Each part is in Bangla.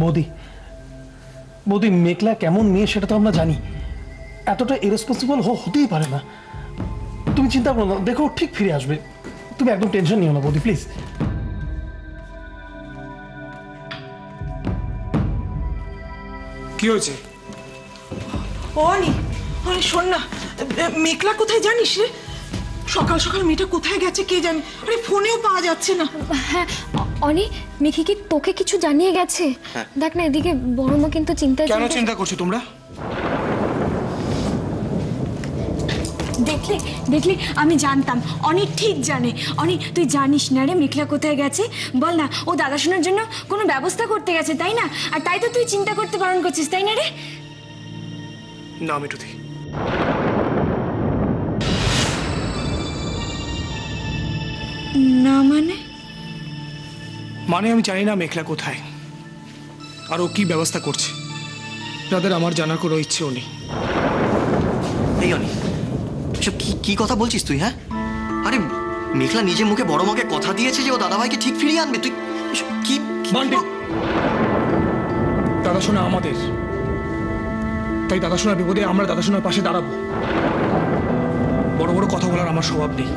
বৌদি বৌদি মেঘলা কেমন মেয়ে সেটা তো আমরা জানি, এতটা ইরেসপন্সিবল হতেই পারে না। তুমি চিন্তা করো না, দেখো ঠিক ফিরে আসবে, তুমি একদম টেনশন নিও না বৌদি প্লিজ। কি হয়েছে? অনি অনি শোন না, মেঘলা কোথায় জানিস রে? সকাল সকাল মেয়েটা কোথায় গেছে কে জানে, আরে ফোনেও পাওয়া যাচ্ছে না। হ্যাঁ অনি, মিকি কি তোকে কিছু জানিয়ে গেছে? দেখ না এদিকে বড় মা কিন্তু চিন্তায়। কেন চিন্তা করছো তোমরা? দেখলি দেখলি আমি জানতাম অনি ঠিক জানে। অনি তুই জানিস না রে মেঘলা কোথায় গেছে? বল না, ও দাদা শোনার জন্য কোনো ব্যবস্থা করতে গেছে তাই না? আর তাই তো তুই চিন্তা করতে বারণ করছিস তাই না রে? না মিঠুদি, না মানে? মানে আমি জানি না মেঘলা কোথায় আর ও কি ব্যবস্থা করছে, যাদের আমার জানার কোনো ইচ্ছেও নেই। এই অনি, এসব কি কথা বলছিস তুই? হ্যাঁ, আরে মেঘলা নিজে মুখে বড় মাকে কথা দিয়েছে যে ও দাদাভাইকে ঠিক ফিরিয়ে আনবে। তুই কি দাদা শোনা আমাদের, তাই দাদা শোনার বিপদে আমরা দাদা শোনার পাশে দাঁড়াবো। বড় বড় কথা বলার আমার স্বভাব নেই,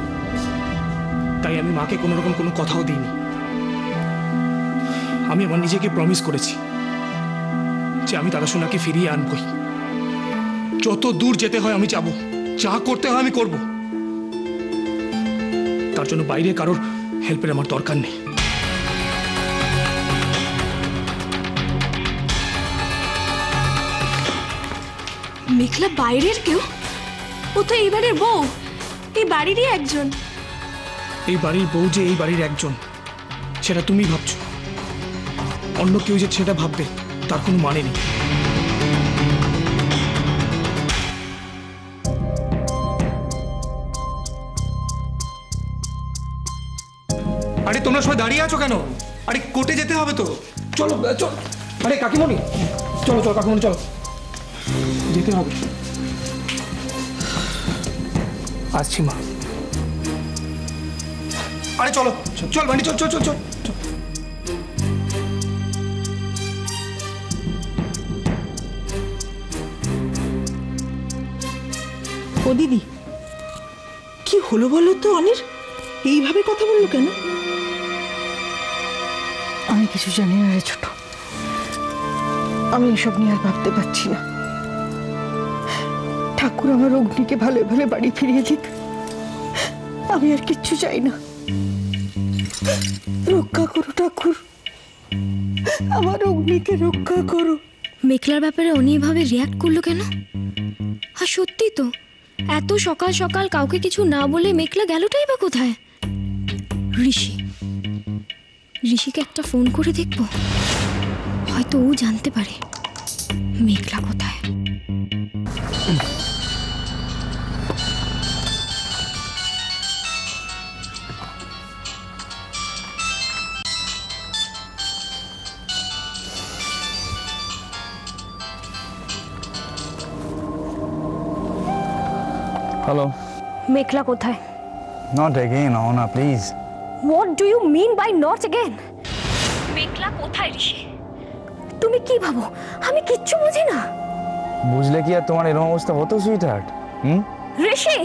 তাই আমি মাকে কোনো রকম কোনো কথাও দিইনি। আমি আমার নিজেকে প্রমিস করেছি যে আমি দাদা শোনাকে ফিরিয়ে আনবই। যত দূর যেতে হয় আমি যাব, যা করতে হয় আমি করব। তার জন্য বাইরে কারোর হেল্পের আমার দরকার নেই। মেঘলা বাইরের কেউ? ও তো এই বাড়ির বউ, এই বাড়িরই একজন। এই বাড়ির বউ যে এই বাড়ির একজন সেটা তুমি ভাবছো, অন্য কেউ যে সেটা ভাববে তার কোনো মানে নেই। আরে তোমরা সবাই দাঁড়িয়ে আছো কেন? আরে কোর্টে যেতে হবে তো, চলো চলো। আরে কাকিমণি চলো চলো, কাকিমণি চলো, যেতে হবে। আসছি মা। আরে চলো চল বাড়ি, চল চল চল চল। ও দিদি, কি হলো বলো তো? অনির এইভাবে কথা বললো কেন? আমি কিছু জানি না রে ছোট, আমি এসব নিয়ে আর ভাবতে পারছি না। ঠাকুর আমার অগ্নিকে ভালো ভালো বাড়ি ফিরিয়ে দিক, আমি আর কিচ্ছু চাই না। রক্ষা করো ঠাকুর, আমার অগ্নিকে রক্ষা করো। মেঘলার ব্যাপারে উনি এভাবে রিয়াক্ট করলো কেন? আর সত্যি তো, এত সকাল সকাল কাউকে কিছু না বলে মেঘলা গেলটাই বা কোথায়? ঋষিকে একটা ফোন করে দেখবো, হয়তো ও জানতে পারে মেঘলা কোথায়। Hello. মেঘলা কোথায়? Not again, Ona, please. What do you mean by not again? মেঘলা কোথায় ঋষি? তুমি কি ভাবো আমি কিচ্ছু বুঝি না? বুঝলে কি আর তোমার এরকম অবস্থা হতো সুইট হার্ট? ঋষি!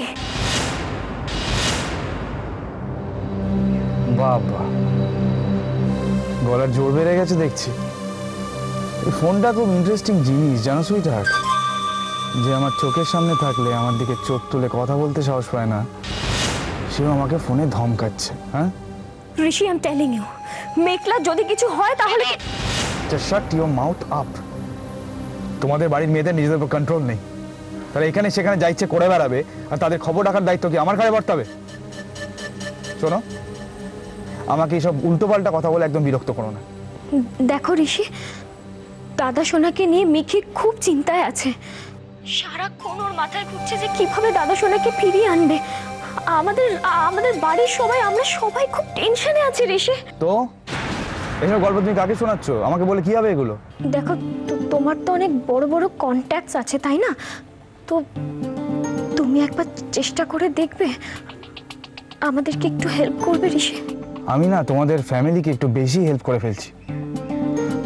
বাবা, গলার জোর বেড়ে গেছে দেখছি। এই ফোনটা খুব ইন্টারেস্টিং জিনিস জানো সুইট হার্ট, যে আমার চোখের সামনে থাকলে আমার দিকে চোখ তুলে কথা বলতে সাহস পায় না, সেও আমাকে ফোনে ধমকাচ্ছে। হ্যাঁ ঋষি, আই এম টেলিং ইউ, মেঘলা যদি কিছু হয় তাহলে just shut your mouth up. তোমাদের বাড়ির মেয়েদের নিজেদের উপর কন্ট্রোল নেই, তারা এখানে সেখানে যা ইচ্ছে করে বেড়াবে, আর তাদের খবর রাখার দায়িত্ব কি আমার ঘাড়ে বর্তাবে? শোনো, আমাকে এইসব উল্টোপাল্টা কথা বলে একদম বিরক্ত করো না। দেখো ঋষি, দাদা সোনাকে নিয়ে মিকি খুব চিন্তায় আছে। সারাক্ষণ ওর মাথায় ঘুরছে যে কিভাবে দাদা সোনাকে ফিরিয়ে আনবে। আমাদের বাড়ির সবাই, আমরা সবাই খুব টেনশনে আছি ঋষি। তো এইসব গল্প তুমি কাকে শোনাচ্ছ? আমাকে বলে কি হবে এগুলো? দেখো তোমার তো অনেক বড় বড় কন্ট্যাক্টস আছে তাই না? তো তুমি একবার চেষ্টা করে দেখবে, আমাদেরকে একটু হেল্প করবে ঋষি। আমি না তোমাদের ফ্যামিলিকে একটু বেশি হেল্প করে ফেলছি।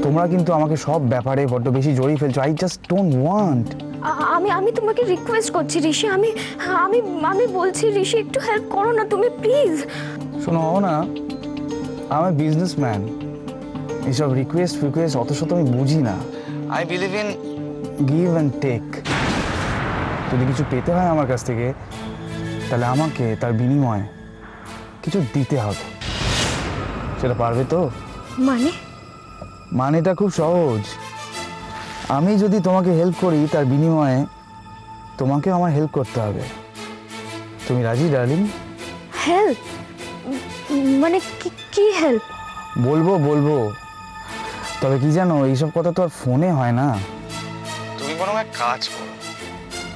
তোমরা কিন্তু আমাকে সব ব্যাপারে বড্ড বেশি জড়িয়ে ফেলছো। I just don't want. আমি তোমাকে রিকোয়েস্ট করছি ঋষি, আমি আমি আমি বলছি ঋষি একটু হেল্প করো না তুমি প্লিজ। শোনো না, আমি বিজনেসম্যান, এইসব রিকোয়েস্ট অত শত আমি বুঝি না। I believe in give and take. যদি কিছু পেতে হয় আমার কাছ থেকে, তাহলে আমাকে তার বিনিময়ে কিছু দিতে হবে। সেটা পারবে তো? মানেটা খুব সহজ। আমি যদি তোমাকে হেল্প করি, তার বিনিময়ে তোমাকেও আমার হেল্প করতে হবে। তুমি রাজি ডার্লিং? হেল্প মানে কি হেল্প? বলবো, তবে কি জানো, এইসব কথা তো আর ফোনে হয় না। তুমি বরং এক কাজ করো,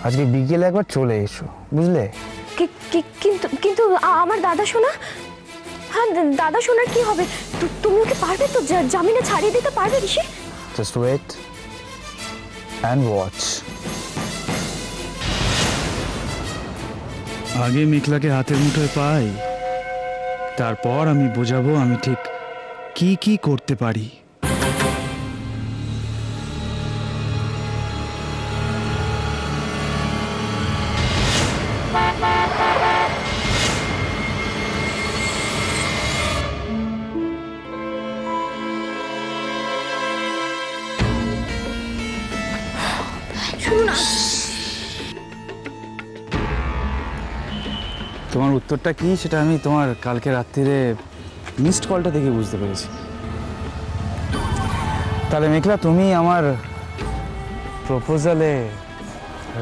আজকে বিকেলে একবার চলে এসো, বুঝলে? কিন্তু আমার দাদা শোনা, হ্যাঁ দাদা শোনার কি হবে? তুমি ওকে পারবে তো জামিনে ছাড়িয়ে দিতে পারবে Rishi? Just wait and watch. আগে মেঘলাকে হাতের মুঠোয় পাই, তারপর আমি বোঝাবো আমি ঠিক কি কি করতে পারি। তোমার উত্তরটা কি সেটা আমি তোমার কালকে রাত্রিরে মিসড কলটা দেখে বুঝতে পেরেছি। তাহলে মেঘলা, তুমি আমার প্রপোজালে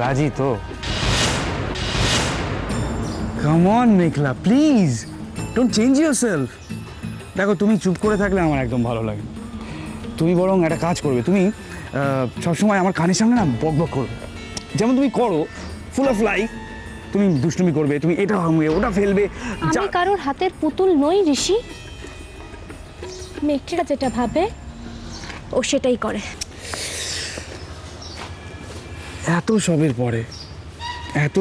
রাজি তো? Come on Meghla, please don't change yourself. দেখো, তুমি চুপ করে থাকলে আমার একদম ভালো লাগে। তুমি বরং একটা কাজ করবে, তুমি সবসময় আমার কানের সামনে না বক বক করবে, যেমন তুমি করো, ফুল অফ লাইফ। তুমি দুষ্টুমি করবে, তুমি এটা ভাঙবে, ওটা ফেলবে। আমি কারোর হাতের পুতুল নই ঋষি। মেয়েটা যেটা ভাবে ও সেটাই করে। এত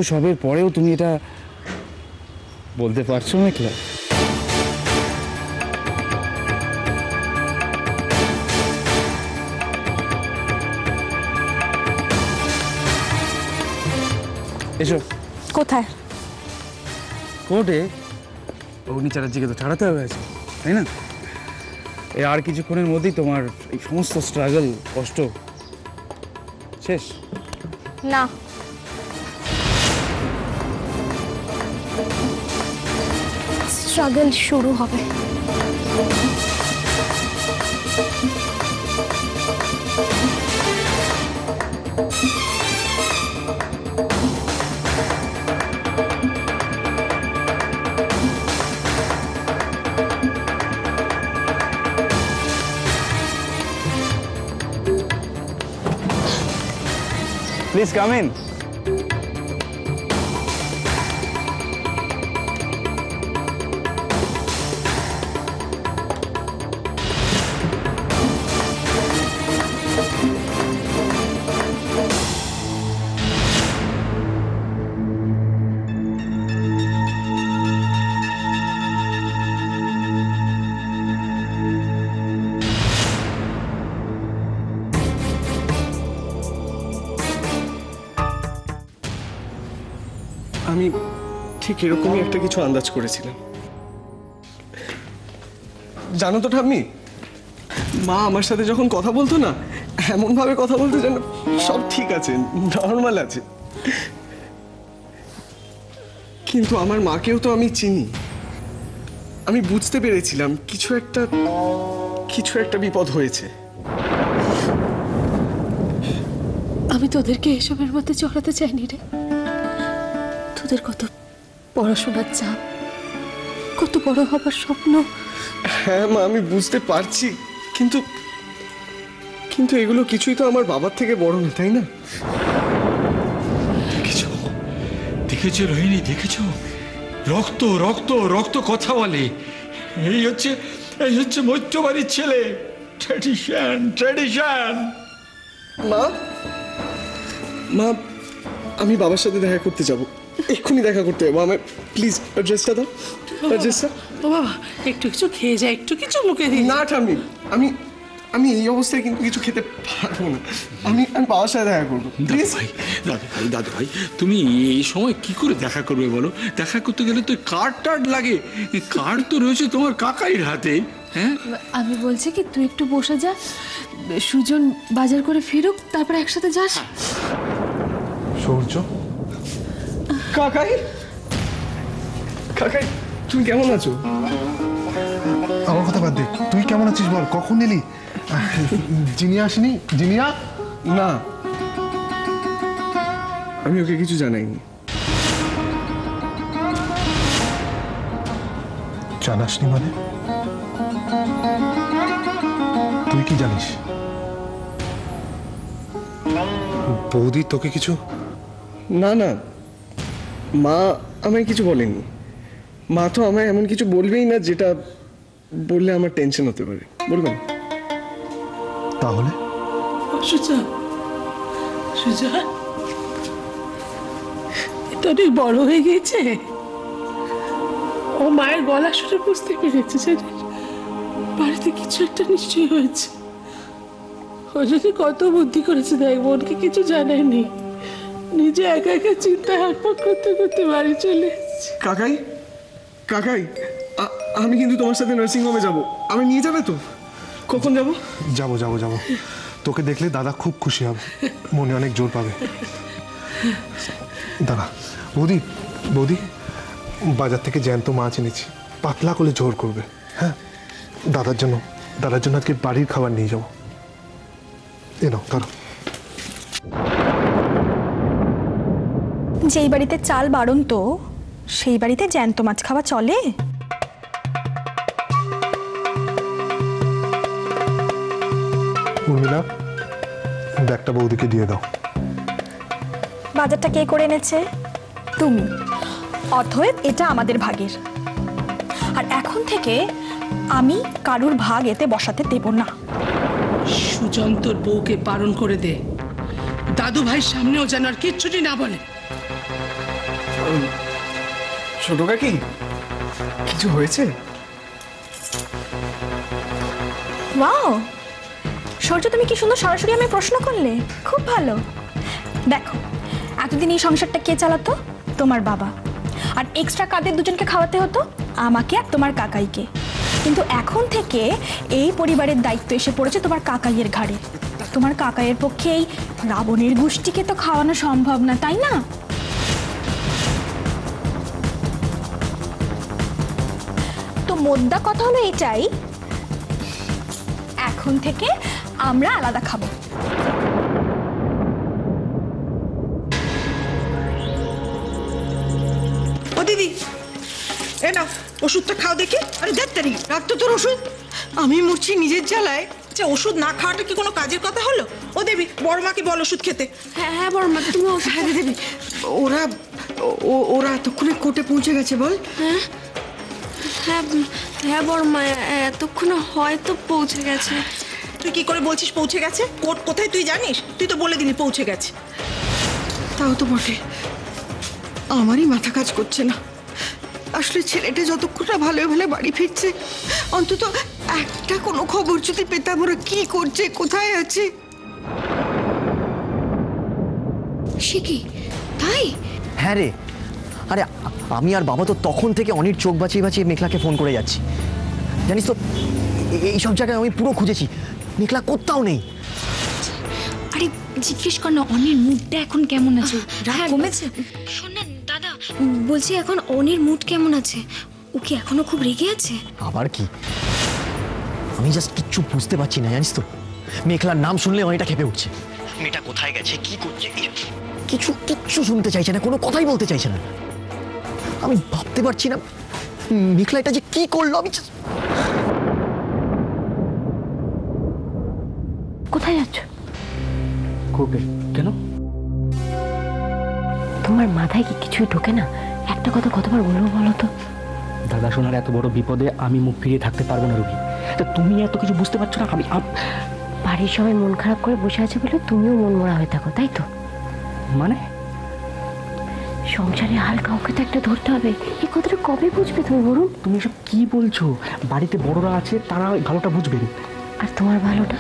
সবের পরেও তুমি এটা বলতে পারছো মেঘলা? এসো। কোথায়? কোর্টে। অগ্নি চ্যাটার্জিকে তো ছাড়াতে হবে, তাই না? এই আর কিছুক্ষণের মধ্যেই তোমার এই সমস্ত স্ট্রাগল, কষ্ট শেষ। না, স্ট্রাগল শুরু হবে। Please come in. আমি ঠিক এরকমই একটা কিছু আন্দাজ করেছিলাম। জানো তো ঠাম্মি, মা আমার সাথে যখন কথা বলতো না, এমন ভাবে কথা বলতো যেন সব ঠিক আছে, নর্মাল আছে। কিন্তু আমার মাকেও তো আমি চিনি। আমি বুঝতে পেরেছিলাম কিছু একটা বিপদ হয়েছে। আমি তোদেরকে এসবের মধ্যে জড়াতে চাইনি রে। তোদের কত পড়াশোনার চাপ, কত বড় হবার স্বপ্ন। হ্যাঁ মা, আমি বুঝতে পারছি, কিন্তু এগুলো কিছুই তো আমার বাবার থেকে বড় না, তাই না? দেখেছো রোহিণী, দেখেছো? রক্ত রক্ত রক্ত কথা বলে। এই হচ্ছে মৈত্রবাড়ির ছেলে। ট্র্যাডিশন। মা, আমি বাবার সাথে দেখা করতে যাব, এক্ষুনি দেখা করতে যাবো। আমার প্লিজ অ্যাড্রেসটা দাও। অ্যাড্রেসটা? ও বাবা, একটু কিছু খেয়ে যা, একটু কিছু মুখে দিই। না ঠাম্মি, আমি আমি এই অবস্থায় কিন্তু কিছু খেতে পারবো না। আমি বাবার সাথে দেখা করবো। দাদু ভাই তুমি এই সময় কি করে দেখা করবে বলো? দেখা করতে গেলে তো কার্ড লাগে, কার্ড তো রয়েছে তোমার কাকাইয়ের হাতে। হ্যাঁ আমি বলছি কি তুই একটু বসে যা, সুজন বাজার করে ফিরুক, তারপর একসাথে যাস। সূর্য, কাকাই কাকাই তুমি কেমন আছো? আমার কথা বাদ দে, তুই কেমন আছিস বল। কখন এলি? জিনিয়া আসেনি? জিনিয়া না, আমি ওকে কিছু জানাইনি। জানাসনি মানে? তুই কি জানিস? বৌদি তোকে কিছু? না না, মা আমায় কিছু বলেনি। মা তো আমায় এমন কিছু বলবেই না যেটা বললে আমার টেনশন হতে পারে। বলবেন তাহলে? সুজা, সুজা এটা অনেক বড় হয়ে গেছে। ও মায়ের গলা শুনে বুঝতে পেরেছে যে বাড়িতে কিছু একটা নিশ্চয়ই হয়েছে। ও যদি কত বুদ্ধি করেছে দেখ, বোনকে কিছু জানায়নি, নিজে একা একা চিন্তা হাটপাট করতে করতে বাড়ি চলে এসেছে। কাকাই কাকাই, আমি কিন্তু তোমার সাথে নার্সিং হোমে যাবো। আমি নিয়ে যাবে তো? কখন যাবো? যাবো যাবো যাবো। তোকে দেখলে দাদা খুব খুশি হবে, মনে অনেক জোর পাবে। দাদা, বৌদি বৌদি বাজার থেকে জ্যান্ত মাছ এনেছি, পাতলা করে ঝোল করবে। হ্যাঁ, দাদার জন্য আজকে বাড়ির খাবার নিয়ে যাবো। এ নাও ধরো। যেই বাড়িতে চাল বাড়ন তো সেই বাড়িতে জ্যান্ত মাছ খাওয়া চলে? উর্মিলা, ব্যাগটা বৌদিকে দিয়ে দাও। বাজারটা কে করে এনেছে? তুমি। অতএব এটা আমাদের ভাগের, আর এখন থেকে আমি কারুর ভাগ এতে বসাতে দেব না। সুজন তোর বউকে বারণ করে দে, দাদু ভাইয়ের সামনেও যেন আর কিচ্ছুটি না বলে। ছোট কাকি, কিছু হয়েছে? ওয়াও সূর্য, তুমি কি সুন্দর সরাসরি আমি প্রশ্ন করলে, খুব ভালো। দেখো, এতদিন এই সংসারটা কে চালাতো? তোমার বাবা। আর এক্সট্রা কাদের দুজনকে খাওয়াতে হতো? আমাকে আর তোমার কাকাইকে। কিন্তু এখন থেকে এই পরিবারের দায়িত্ব এসে পড়েছে তোমার কাকাইয়ের ঘাড়ে। তোমার কাকাইয়ের পক্ষে এই রাবণের গোষ্ঠীকে তো খাওয়ানো সম্ভব না, তাই না? তো মোদ্দা কথা হলো এটাই, এখন থেকে আমরা আলাদা খাবো। ও দিদি, এ নাও ওষুধটা খাও দেখি। আরে দেখ রাখতো তোর ওষুধ, আমি মরছি নিজের জ্বালায়। আচ্ছা, ওষুধ না খাওয়াটা কি কোনো কাজের কথা হলো? ও দেবী, বড় মাকে বল ওষুধ খেতে। হ্যাঁ হ্যাঁ বড় মা, তুমি ওষুধ। হ্যাঁ দেবী, ওরা এতক্ষণে কোর্টে পৌঁছে গেছে বল। হ্যাঁ হ্যাঁ হ্যাঁ বড় মা, এতক্ষণে হয়তো পৌঁছে গেছে। তুই কি করে বলছিস পৌঁছে গেছে? কোর্ট কোথায় তুই জানিস? তুই তো বলে দিলি পৌঁছে গেছে। তাও তো বটে, আমারই মাথা কাজ করছে না। আসলে ছেলেটা যতক্ষণ না ভালো ভালো বাড়ি ফিরছে, অন্তত একটা কোনো খবর যদি পেতাম, ওরা কি করছে, কোথায় আছে। সে কি তাই? হ্যাঁ রে, আরে আমি আর বাবা তো তখন থেকে অনেক চোখ বাঁচিয়ে বাঁচিয়ে মেঘলাকে ফোন করে যাচ্ছি। জানিস তো, এইসব জায়গায় আমি পুরো খুঁজেছি, মেঘলা কোথাও নেই। আরে জিজ্ঞেস কর না, অনির মুডটা এখন কেমন আছে? রাগ কমেছে? শোন না দাদা, বলছি এখন অনির মুড কেমন আছে? ও কি এখনো খুব রেগে আছে? আবার কি, আমি জাস্ট কিচ্ছু বুঝতে পারছি না। জানিস তো, মেঘলার নাম শুনলে অনেকটা খেপে উঠছে। মেয়েটা কোথায় গেছে, কি করছে, কিচ্ছু শুনতে চাইছে না, কোনো কথাই বলতে চাইছে না। আমি ভাবতে পারছি না মেঘলা এটা যে কি করলো। আমি কোথায় যাচ্ছ? কোর্টে। কেন? তোমার মাথায় কি কিছুই ঢোকে না? একটা কথা কতবার বলবো বলো তো? দাদা শোনার এত বড় বিপদে আমি মুখ ফিরিয়ে থাকতে পারবো না রবি। তা তুমি এত কিছু বুঝতে পারছো না? আমি বাড়ির সবাই মন খারাপ করে বসে আছে বলে তুমিও মন মরা হয়ে থাকো, তাই তো? মানে সংসারে হাল কাউকে তো একটা ধরতে হবে। এই কথাটা কবে বুঝবে তুমি বলুন? তুমি সব কি বলছো? বাড়িতে বড়রা আছে, তারা ভালোটা বুঝবেন। আর তোমার ভালোটা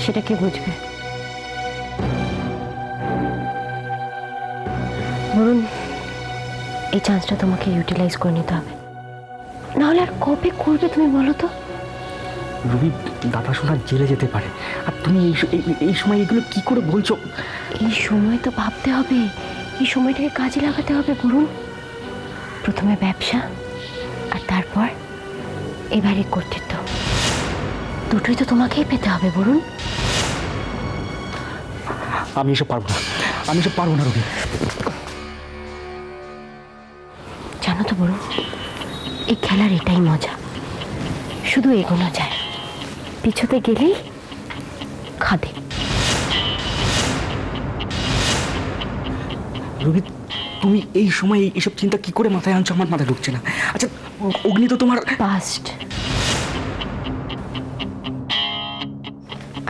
সেটা কে বুঝবে? বরুণ, এই চান্সটা তোমাকে ইউটিলাইজ করে নিতে হবে, নাহলে আর কবে করবে তুমি বলো তো? রুবি, দাদা শোনা জেলে যেতে পারে, আর তুমি এই সময় এগুলো কি করে বলছো? এই সময় তো ভাবতে হবে, এই সময়টাকে কাজে লাগাতে হবে বরুণ। প্রথমে ব্যবসা আর তারপর এই বাড়ির কর্তৃত্ব, দুটোই তো তোমাকেই পেতে হবে বরুণ। আমি এসব পারবো না, আমি এসব পারবো না রুবি। জানো তো বরুণ, এই খেলার এটাই মজা, শুধু এগোনো যায়, পিছতে গেলেই খাদে। রুবি, তুমি এই সময় এইসব চিন্তা কি করে মাথায় আনছো? আমার মাথায় ঢুকছে না। আচ্ছা, অগ্নি তো তোমার পাস্ট,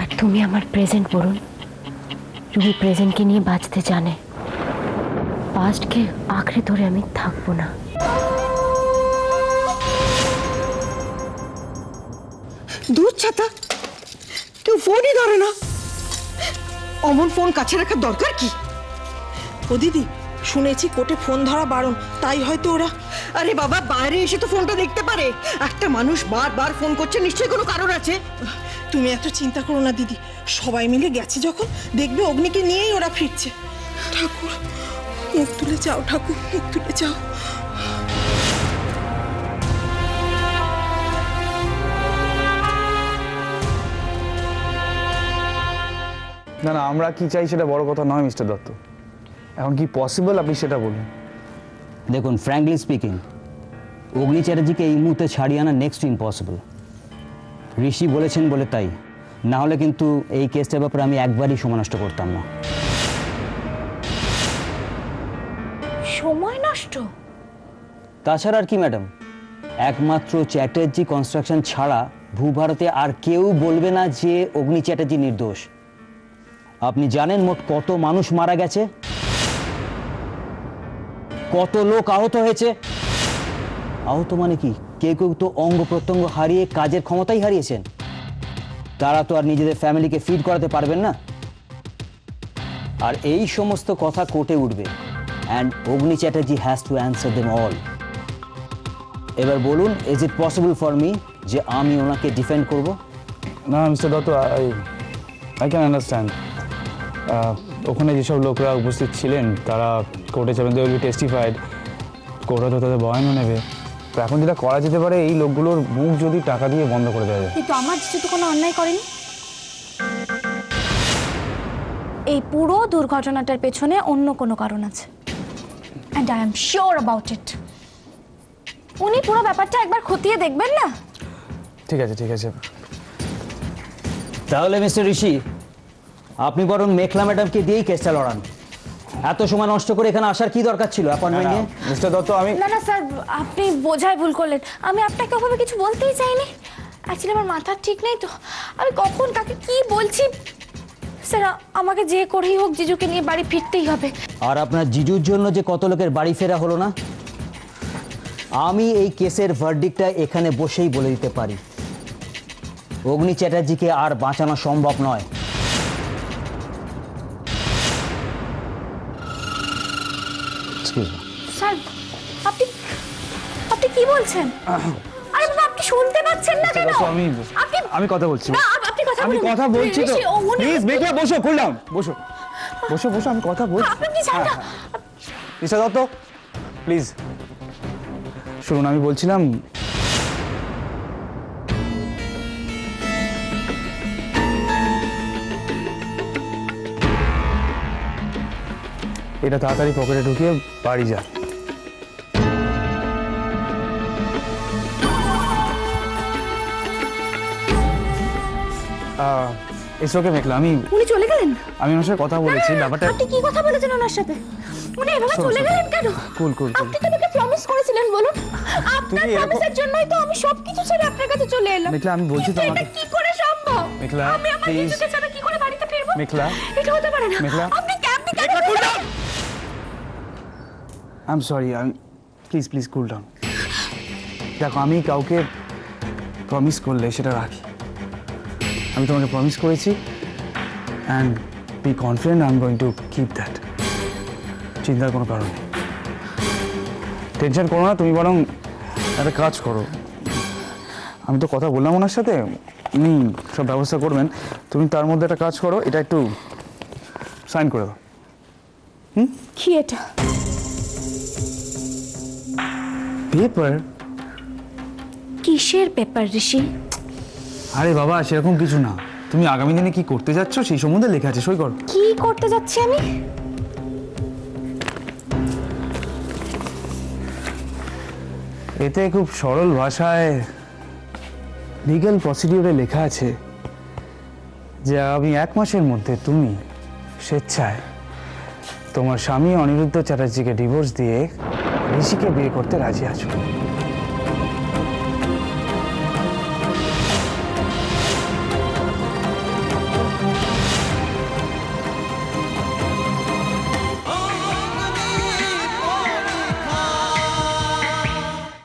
আর তুমি আমার প্রেজেন্ট বরুণ। রুবি প্রেজেন্টকে নিয়ে বাঁচতে জানে, পাস্টকে আঁকড়ে ধরে আমি থাকবো না। দূর ছাতা, কেউ ফোনই ধরে না। অমন ফোন কাছে রাখার দরকার কি? ও দিদি, শুনেছি কোর্টে ফোন ধরা বারণ, তাই হয়তো ওরা। আরে বাবা, বাইরে এসে তো ফোনটা দেখতে পারে। একটা মানুষ বারবার ফোন করছে, নিশ্চয়ই কোনো কারণ আছে। তুমি এত চিন্তা করো না দিদি, সবাই মিলে গেছে যখন, দেখবে অগ্নিকে নিয়েই ওরা ফিরছে। ঠাকুর, মুখ তুলে যাও ঠাকুর, মুখ তুলে যাও। না না, আমরা কি চাই সেটা বড় কথা নয় মিস্টার দত্ত, এখন কি পসিবল আপনি সেটা বলুন। দেখুন, ফ্র্যাঙ্কলি স্পিকিং, অগ্নি চ্যাটার্জিকে এই মুহূর্তে ছাড়িয়ে আনা নেক্সট ইম্পসিবল। ঋষি বলেছেন বলে তাই, না হলে কিন্তু এই কেসটার ব্যাপারে আমি একবারই সময় নষ্ট করতাম না। সময় নষ্ট? তাছাড়া আর কি ম্যাডাম, একমাত্র চ্যাটার্জি কনস্ট্রাকশন ছাড়া ভূভারতে আর কেউ বলবে না যে অগ্নি চ্যাটার্জি নির্দোষ। আপনি জানেন মোট কত মানুষ মারা গেছে, কত লোক আহত হয়েছে? আহত মানে কি, কেউ কেউ তো অঙ্গ প্রত্যঙ্গ হারিয়ে কাজের ক্ষমতাই হারিয়েছেন। তারা তো আর নিজেদের ফ্যামিলিকে ফিড করাতে পারবেন না। আর এই সমস্ত কথা কোর্টে উঠবে, and Agni Chatterjee has to answer them all. এবার বলুন, is it possible for me যে আমি ওনাকে ডিফেন্ড করব? না mister Dutta, I can understand. ওখানে যেসব লোকরা উপস্থিত ছিলেন তারা কোর্টে যাবেন, দে উইল বি টেস্টিফাইড, কোর্টে তো তাদের বয়ানও নেবে। তো এখন যেটা করা যেতে পারে, এই লোকগুলোর মুখ যদি টাকা দিয়ে বন্ধ করে দেওয়া যায়। কিন্তু আমার জিজু তো কোনো অন্যায় করেনি। এই পুরো দুর্ঘটনাটার পেছনে অন্য কোনো কারণ আছে, and I am sure about it. উনি পুরো ব্যাপারটা একবার খতিয়ে দেখবেন না? ঠিক আছে, ঠিক আছে। তাহলে মিস্টার ঋষি, আপনি বরং মেঘলা ম্যাডামকে দিয়েই কেসটা লড়ান। এত সময় নষ্ট করে এখানে আসার কি দরকার ছিল অ্যাপয়েন্টমেন্ট নিয়ে? মিস্টার দত্ত, আমি না না স্যার, আপনি বোঝায় ভুল করলেন। আমি আপনাকে ওভাবে কিছু বলতেই চাইনি। অ্যাকচুয়ালি আমার মাথা ঠিক নেই তো, আমি কখন কাকে কি বলছি। স্যার, আমাকে যে করেই হোক জিজুকে নিয়ে বাড়ি ফিরতেই হবে। আর আপনার জিজুর জন্য যে কত লোকের বাড়ি ফেরা হলো না, আমি এই কেসের ভার্ডিক্টটা এখানে বসেই বলে দিতে পারি। অগ্নি চ্যাটার্জিকে আর বাঁচানো সম্ভব নয়। স্যার, আপনি আপনি কি বলছেন? আরে বাবা, আপনি শুনতে পাচ্ছেন না কেন? আমি কথা বলছি, না, আপনি কথা আমি বলুন। কথা বলছি তো। প্লিজ মেঘলা, বসো, কুল ডাউন, বসো বসো বসো, আমি কথা বলছি। আপনি জানেন না। মিস্টার দত্ত, প্লিজ শুনুন, আমি বলছিলাম এটা তাড়াতাড়ি পকেটে ঢুকিয়ে বাড়ি যা। ইটস ওকে মেঘলা, উনি চলে গেলেন? আমি ওনার সাথে কথা বলেছি ব্যাপারটা। আপনি কি কথা বলেছেন ওনার সাথে? উনি এভাবে চলে গেলেন কেন? কুল কুল, আপনি তো আমাকে প্রমিস করেছিলেন, বলুন। আপনার প্রমিসের জন্যই তো আমি সবকিছু ছেড়ে আপনার কাছে চলে এলাম। মেঘলা, আমি বলছি তো, এটা কি করে সম্ভব? মেঘলা, আমি আমার নিজেকে ছাড়া কি করে বাড়িতে ফিরবো? মেঘলা, এটা হতে পারে না। মেঘলা, আপনি কেন I am sorry, please please cool down. দেখো, আমি কাউকে প্রমিস করলে সেটা রাখি। আমি তোমাকে প্রমিস করেছি, and be confident I am going to keep that. চিন্তার কোনো কারণ নেই, টেনশন করো না। তুমি বরং একটা কাজ করো, আমি তো কথা বললাম ওনার সাথে, উনি সব ব্যবস্থা করবেন। তুমি তার মধ্যে একটা কাজ করো, এটা একটু সাইন করে দাও। কি এটা? পেপার? কিসের পেপার ঋষি? আরে বাবা সেরকম কিছু না, তুমি আগামী দিনে কি করতে যাচ্ছ সেই সম্বন্ধে লেখা আছে, সই করো। কি করতে যাচ্ছি আমি? এতে খুব সরল ভাষায় লিগ্যাল প্রসিডিউরে লেখা আছে যে আগামী 1 মাসের মধ্যে তুমি স্বেচ্ছায় তোমার স্বামী অনিরুদ্ধ চ্যাটার্জিকে ডিভোর্স দিয়ে ঋষিকে বিয়ে করতে রাজি আছো।